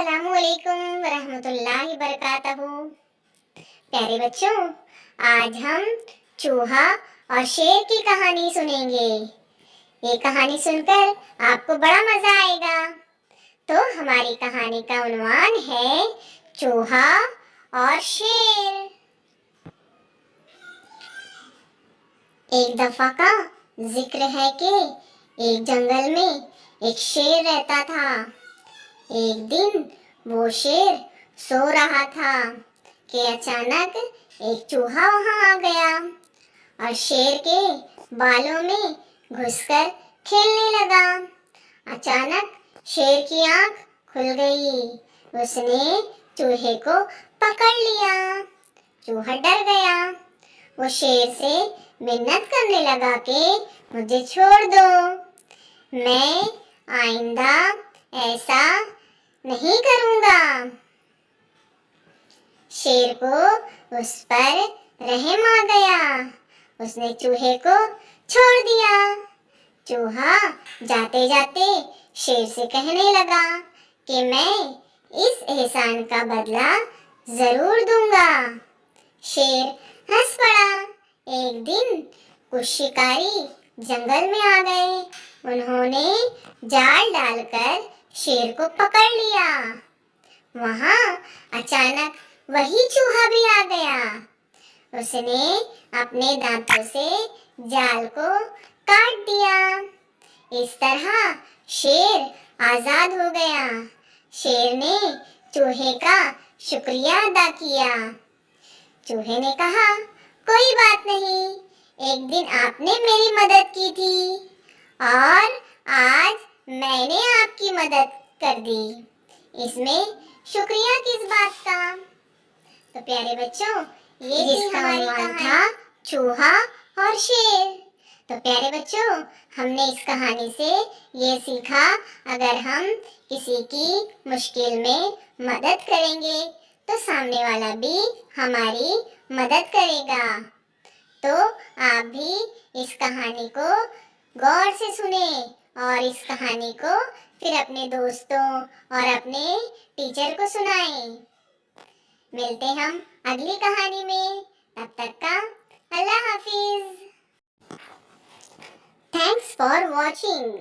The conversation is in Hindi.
अस्सलामुअलैकुम वरहमतुल्लाहि बरकातहू। प्यारे बच्चों, आज हम चूहा और शेर की कहानी सुनेंगे। ये कहानी सुनकर आपको बड़ा मजा आएगा। तो हमारी कहानी का उन्वान है चूहा और शेर। एक दफा का जिक्र है कि एक जंगल में एक शेर रहता था। एक दिन वो शेर सो रहा था कि अचानक एक चूहा वहां आ गया और शेर के बालों में घुसकर खेलने लगा। अचानक शेर की आंख खुल गई। उसने चूहे को पकड़ लिया। चूहा डर गया। वो शेर से मिन्नत करने लगा कि मुझे छोड़ दो, मैं आइंदा ऐसा नहीं करूंगा। शेर को उस पर रहम आ गया। उसने चूहे को छोड़ दिया। चूहा जाते जाते शेर से कहने लगा कि मैं इस एहसान का बदला जरूर दूंगा। शेर हंस पड़ा। एक दिन कुछ शिकारी जंगल में आ गए। उन्होंने जाल डालकर शेर को पकड़ लिया। वहां अचानक वही चूहा भी आ गया। उसने अपने दांतों से जाल को काट दिया। इस तरह शेर आजाद हो गया। शेर ने चूहे का शुक्रिया अदा किया। चूहे ने कहा, कोई बात नहीं, एक दिन आपने मेरी मदद की थी और आज मैंने आपकी मदद कर दी। इसमें शुक्रिया किस बात का। तो प्यारे बच्चों, ये जिसका उन्वान था चूहा और शेर। तो प्यारे बच्चों, हमने इस कहानी से ये सीखा, अगर हम किसी की मुश्किल में मदद करेंगे तो सामने वाला भी हमारी मदद करेगा। तो आप भी इस कहानी को गौर से सुने और इस कहानी को फिर अपने दोस्तों और अपने टीचर को सुनाएं। मिलते हम अगली कहानी में। तब तक का अल्लाह हाफिज। Thanks for watching.